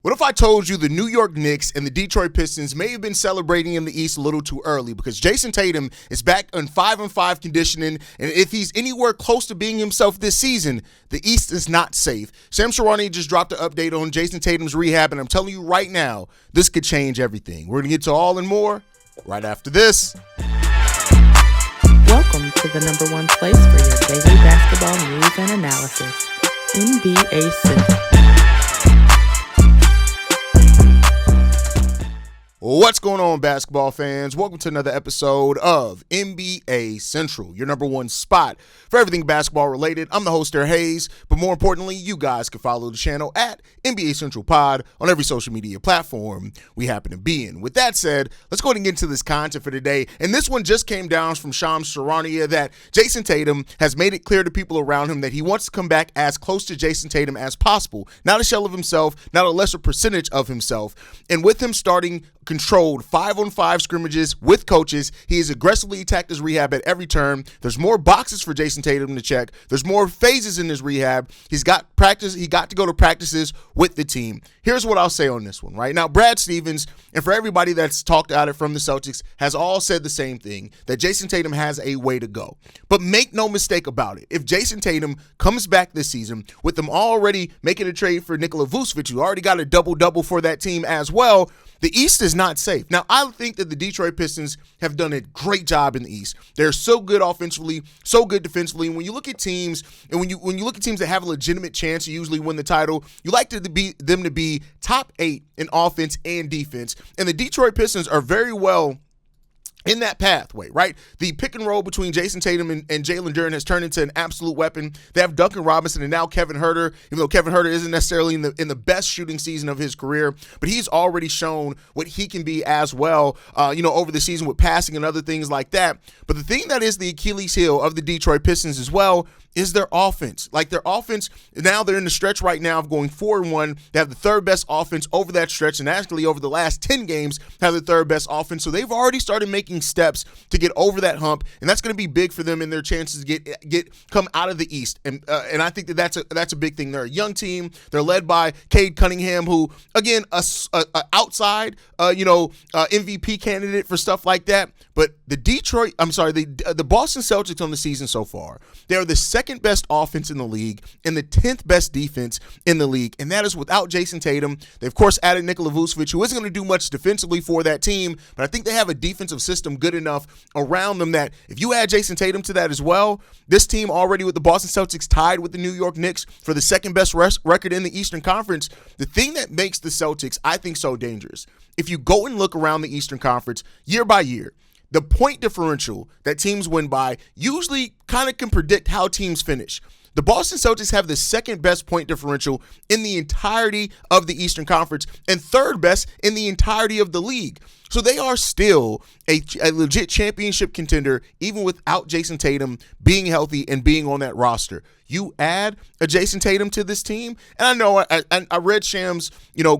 What if I told you the New York Knicks and the Detroit Pistons may have been celebrating in the East a little too early because Jayson Tatum is back on 5-on-5 conditioning, and if he's anywhere close to being himself this season, the East is not safe. Charania just dropped an update on Jayson Tatum's rehab, and I'm telling you right now, this could change everything. We're going to get to all and more right after this. Welcome to the number one place for your daily basketball news and analysis, NBA Central. What's going on, basketball fans? Welcome to another episode of NBA Central, your number one spot for everything basketball related. I'm the host there, Haize, but more importantly, you guys can follow the channel at NBA Central Pod on every social media platform we happen to be in. With that said, let's go ahead and get into this content for today. And this one just came down from Charania that Jayson Tatum has made it clear to people around him that he wants to come back as close to Jayson Tatum as possible. Not a shell of himself, not a lesser percentage of himself. And with him starting controlled 5-on-5 scrimmages with coaches, he has aggressively attacked his rehab at every turn. There's more boxes for Jayson Tatum to check. There's more phases in his rehab. He's got practice. He got to go to practices with the team. Here's what I'll say on this one, right? Now, Brad Stevens, and for everybody that's talked about it from the Celtics, has all said the same thing, that Jayson Tatum has a way to go. But make no mistake about it. If Jayson Tatum comes back this season with them already making a trade for Nikola Vucevic, who already got a double-double for that team as well, the East is not safe. Now, I think that the Detroit Pistons have done a great job in the East. They're so good offensively, so good defensively. And when you look at teams, and when you look at teams that have a legitimate chance to usually win the title, you like them to be top 8 in offense and defense. And the Detroit Pistons are very well in that pathway, right? The pick and roll between Jayson Tatum and Jalen Duren has turned into an absolute weapon. They have Duncan Robinson and now Kevin Huerter, even though Kevin Huerter isn't necessarily in the best shooting season of his career, but he's already shown what he can be as well, over the season with passing and other things like that. But the thing that is the Achilles heel of the Detroit Pistons as well is their offense. Like their offense, now they're in the stretch right now of going 4-1. They have the third best offense over that stretch, and actually over the last 10 games have the third best offense. So they've already started making steps to get over that hump, and that's going to be big for them in their chances to come out of the East. And I think that's a big thing. They're a young team. They're led by Cade Cunningham, who again a outside MVP candidate for stuff like that. But the Boston Celtics on the season so far, they are the second best offense in the league and the 10th best defense in the league, and that is without Jayson Tatum. They, of course, added Nikola Vucevic, who isn't going to do much defensively for that team, but I think they have a defensive system good enough around them that if you add Jayson Tatum to that as well, this team already with the Boston Celtics tied with the New York Knicks for the second best record in the Eastern Conference. The thing that makes the Celtics, I think, so dangerous, if you go and look around the Eastern Conference year by year, the point differential that teams win by usually kind of can predict how teams finish. The Boston Celtics have the second best point differential in the entirety of the Eastern Conference and third best in the entirety of the league. So they are still a legit championship contender, even without Jayson Tatum being healthy and being on that roster. You add a Jayson Tatum to this team, and I know I read Sham's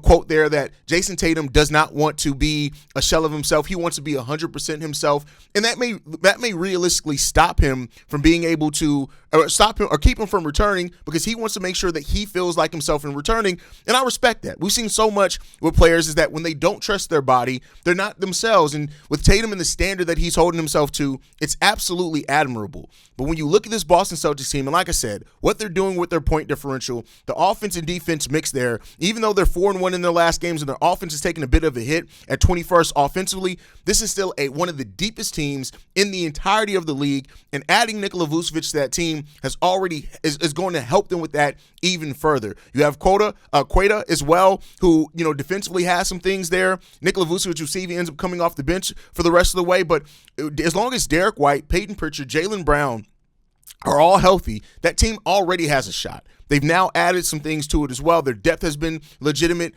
quote there that Jayson Tatum does not want to be a shell of himself. He wants to be 100% himself, and that may realistically stop him from being able to stop him or keep him from returning because he wants to make sure that he feels like himself in returning. And I respect that. We've seen so much with players is that when they don't trust their body, they're not themselves. And with Tatum and the standard that he's holding himself to, it's absolutely admirable. But when you look at this Boston Celtics team, and like I said, what they're doing with their point differential, the offense and defense mix there, even though they're 4-1 in their last games and their offense is taking a bit of a hit at 21st offensively, this is still one of the deepest teams in the entirety of the league. And adding Nikola Vucevic to that team is going to help them with that even further. You have Queta as well, who defensively has some things there. Nikola Vucevic, who ends up coming off the bench for the rest of the way. But as long as Derek White, Peyton Pritchard, Jaylen Brown are all healthy, that team already has a shot. They've now added some things to it as well. Their depth has been legitimate.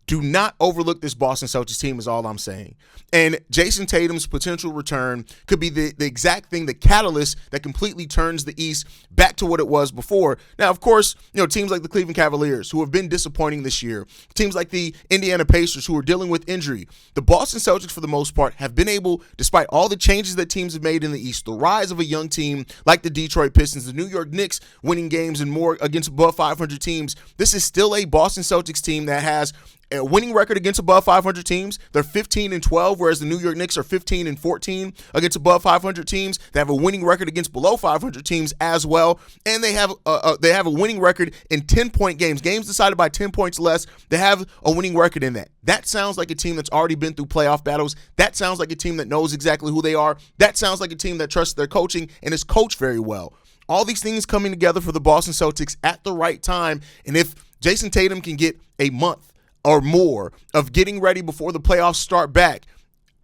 Do not overlook this Boston Celtics team is all I'm saying. And Jayson Tatum's potential return could be the exact thing, the catalyst that completely turns the East back to what it was before. Now, of course, teams like the Cleveland Cavaliers, who have been disappointing this year, teams like the Indiana Pacers, who are dealing with injury, the Boston Celtics, for the most part, have been able, despite all the changes that teams have made in the East, the rise of a young team like the Detroit Pistons, the New York Knicks winning games and more against above 500 teams, this is still a Boston Celtics team that has a winning record against above 500 teams. They're 15-12, whereas the New York Knicks are 15-14 against above 500 teams. They have a winning record against below 500 teams as well, and they have a winning record in 10-point games decided by 10 points less. They have a winning record in that. That sounds like a team that's already been through playoff battles. That sounds like a team that knows exactly who they are. That sounds like a team that trusts their coaching and is coached very well. All these things coming together for the Boston Celtics at the right time, and if Jayson Tatum can get a month or more of getting ready before the playoffs start back,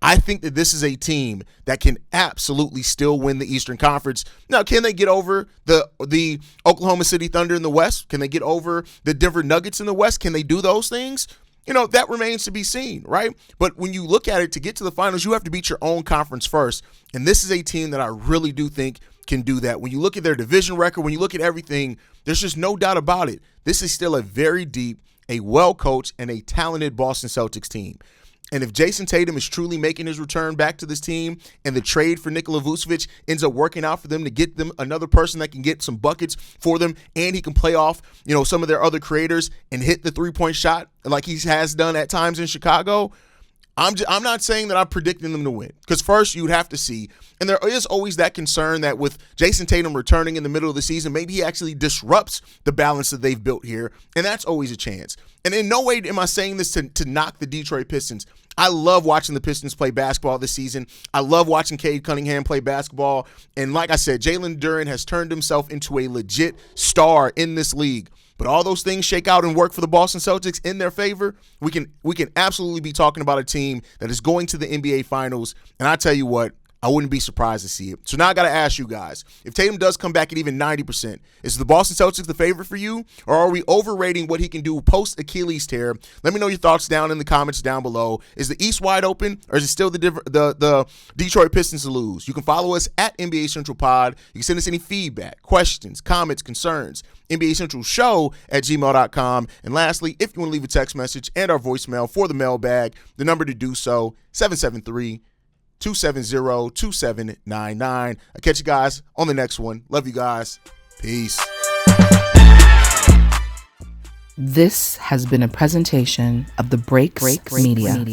I think that this is a team that can absolutely still win the Eastern Conference. Now, can they get over the Oklahoma City Thunder in the West? Can they get over the Denver Nuggets in the West? Can they do those things? That remains to be seen, right? But when you look at it, to get to the finals, you have to beat your own conference first. And this is a team that I really do think can do that. When you look at their division record, when you look at everything, there's just no doubt about it. This is still a very deep, a well-coached, and a talented Boston Celtics team. And if Jayson Tatum is truly making his return back to this team and the trade for Nikola Vucevic ends up working out for them to get them another person that can get some buckets for them, and he can play off, some of their other creators and hit the three-point shot like he has done at times in Chicago, I'm not saying that I'm predicting them to win, because first you'd have to see, and there is always that concern that with Jayson Tatum returning in the middle of the season, maybe he actually disrupts the balance that they've built here, and that's always a chance. And in no way am I saying this to knock the Detroit Pistons. I love watching the Pistons play basketball this season. I love watching Cade Cunningham play basketball, and like I said, Jalen Duren has turned himself into a legit star in this league. But all those things shake out and work for the Boston Celtics in their favor, we can absolutely be talking about a team that is going to the NBA Finals. And I tell you what, I wouldn't be surprised to see it. So now I got to ask you guys, if Tatum does come back at even 90%, is the Boston Celtics the favorite for you? Or are we overrating what he can do post-Achilles tear? Let me know your thoughts down in the comments down below. Is the East wide open, or is it still the Detroit Pistons to lose? You can follow us at NBA Central Pod. You can send us any feedback, questions, comments, concerns. NBA Central Show at gmail.com. And lastly, if you want to leave a text message and our voicemail for the mailbag, the number to do so, 773-270-2799. I'll catch you guys on the next one. Love you guys. Peace. This has been a presentation of the Breaks Media.